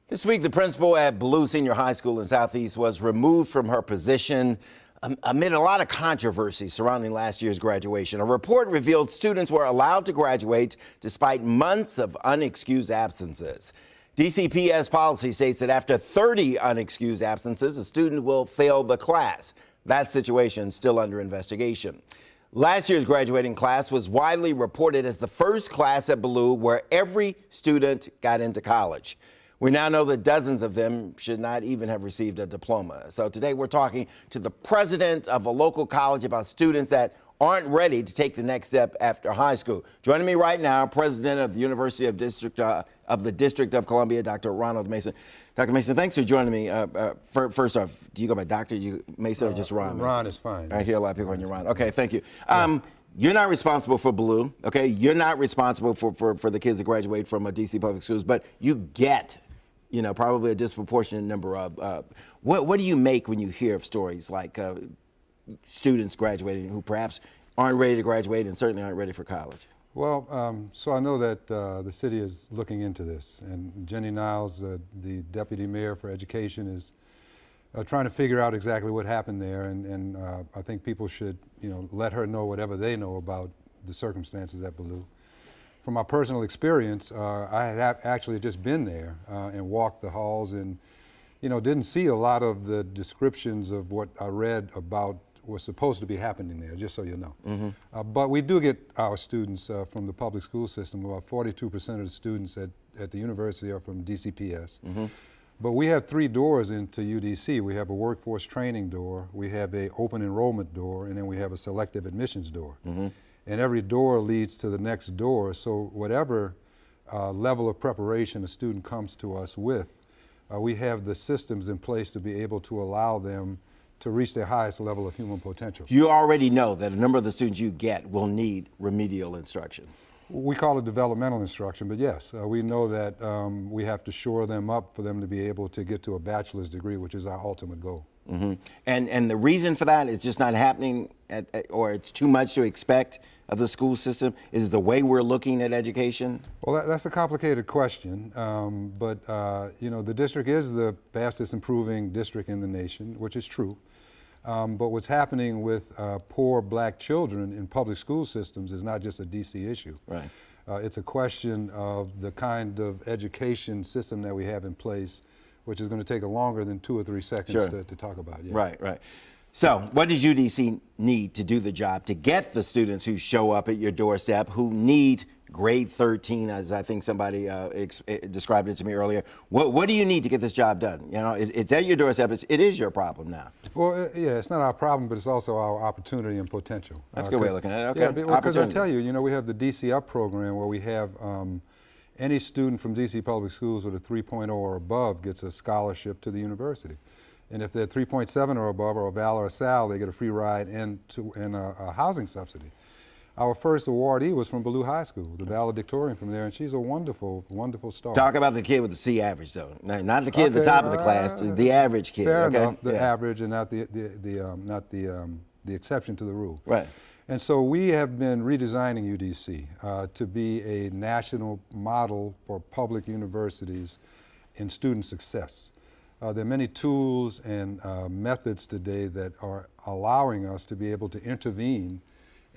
This week, the principal at Ballou Senior High School in Southeast was removed from her position amid a lot of controversy surrounding last year's graduation. A report revealed students were allowed to graduate despite months of unexcused absences. DCPS policy states that after 30 unexcused absences, a student will fail the class. That situation is still under investigation. Last year's graduating class was widely reported as the first class at Ballou where every student got into college. We now know that dozens of them should not even have received a diploma. So today we're talking to the president of a local college about students that aren't ready to take the next step after high school. Joining me right now, president of the University of the District of Columbia, Dr. Ronald Mason. Dr. Mason, thanks for joining me. First off, do you go by Dr. Mason or just Ron? Ron is fine. I hear a lot of people on your Ron. Okay, thank you. You're not responsible for Ballou, okay? You're not responsible for the kids that graduate from DC public schools, but you get probably a disproportionate number of, what do you make when you hear of stories like students graduating who perhaps aren't ready to graduate and certainly aren't ready for college? Well, so I know that the city is looking into this, and Jenny Niles, the deputy mayor for education, is trying to figure out exactly what happened there, and I think people should, let her know whatever they know about the circumstances at Ballou. From my personal experience, I had actually just been there and walked the halls and, didn't see a lot of the descriptions of what I read about was supposed to be happening there, just so you know. Mm-hmm. But we do get our students from the public school system. About 42% of the students at the university are from DCPS. Mm-hmm. But we have 3 doors into UDC. We have a workforce training door, we have a open enrollment door, and then we have a selective admissions door. Mm-hmm. And every door leads to the next door. So whatever level of preparation a student comes to us with, we have the systems in place to be able to allow them to reach their highest level of human potential. You already know that a number of the students you get will need remedial instruction. We call it developmental instruction, but yes, we know that we have to shore them up for them to be able to get to a bachelor's degree, which is our ultimate goal. Mm-hmm. And the reason for that is just not happening, or it's too much to expect of the school system, is the way we're looking at education? Well, that's a complicated question, but the district is the fastest improving district in the nation, which is true. But what's happening with poor black children in public school systems is not just a DC issue. Right. It's a question of the kind of education system that we have in place, which is going to take longer than 2 or 3 seconds Sure. to talk about. Yeah. Right. So what does UDC need to do the job to get the students who show up at your doorstep who need grade 13, as I think somebody described it to me earlier? What do you need to get this job done? It's at your doorstep. It is your problem now. Well, yeah, it's not our problem, but it's also our opportunity and potential. That's a good way of looking at it. Okay. Yeah, because I tell you, we have the DC Up program where we have any student from DC public schools with a 3.0 or above gets a scholarship to the university. And if they're 3.7 or above, or a Val or a Sal, they get a free ride and a housing subsidy. Our first awardee was from Ballou High School, the valedictorian from there, and she's a wonderful, wonderful star. Talk about the kid with the C average, though. Not the kid at the top of the class, the average kid. Fair enough, the average, and not the exception to the rule. Right. And so we have been redesigning UDC to be a national model for public universities in student success. There are many tools and methods today that are allowing us to be able to intervene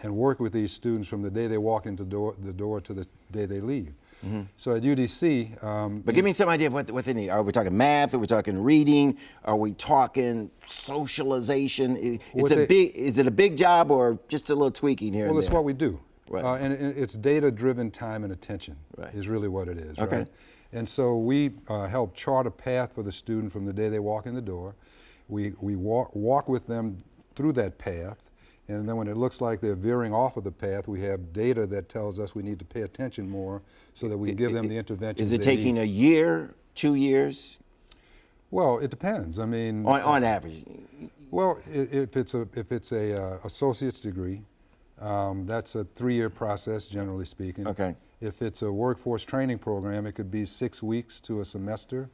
and work with these students from the day they walk into the door to the day they leave. Mm-hmm. So at UDC... but give me some idea of what they need. Are we talking math? Are we talking reading? Are we talking socialization? Is it a big job or just a little tweaking here and there? Well, it's what we do. Right. And it's data-driven time and attention is really what it is. Okay. Right? And so we help chart a path for the student from the day they walk in the door. We walk with them through that path, and then when it looks like they're veering off of the path, we have data that tells us we need to pay attention more so that we can give them the intervention. Is it taking a year, 2 years? Well, it depends. I mean, on average. Well, if it's a associate's degree, that's a 3-year process, generally speaking. Okay. If it's a workforce training program, it could be 6 weeks to a semester.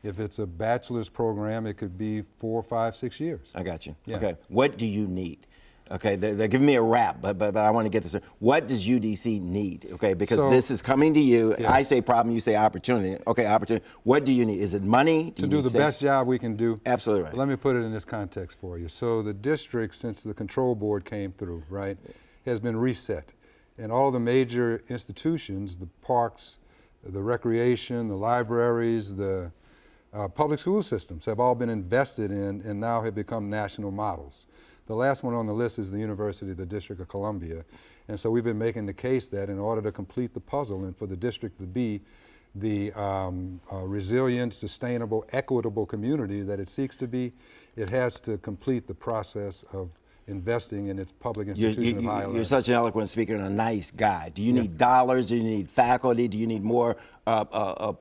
If it's a bachelor's program, it could be 4, 5, 6 years. I got you. Yeah. Okay. What do you need? Okay, they're giving me a rap, but I want to get this. What does UDC need? Okay, because this is coming to you. Yeah. I say problem, you say opportunity. Okay, opportunity. What do you need? Is it money? To do the best job we can do. Absolutely right. Let me put it in this context for you. So the district, since the control board came through, right, has been reset. And all the major institutions, the parks, the recreation, the libraries, the public school systems have all been invested in and now have become national models. The last one on the list is the University of the District of Columbia. And so we've been making the case that in order to complete the puzzle and for the district to be the resilient, sustainable, equitable community that it seeks to be, it has to complete the process of investing in its public institution of higher learning. You're such an eloquent speaker and a nice guy. Do you need dollars? Do you need faculty? Do you need more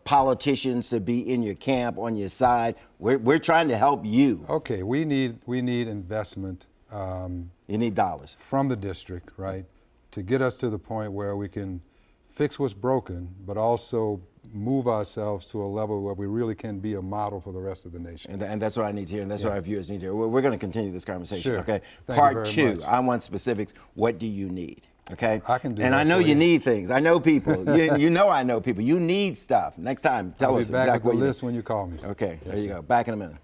politicians to be in your camp, on your side? We're trying to help you. Okay, we need investment. You need dollars. From the district, right, to get us to the point where we can fix what's broken, but also move ourselves to a level where we really can be a model for the rest of the nation. And that's what I need to hear, and that's what our viewers need to hear. We're going to continue this conversation, Sure. okay? Thank you Part very 2, much. I want specifics. What do you need? Okay? I can do and that I know for you you. need things. I know people. you know I know people. You need stuff. Next time, tell us I'll be back exactly at the what you list need. when you call me. Okay, Yes, there you sir. go. Back in a minute.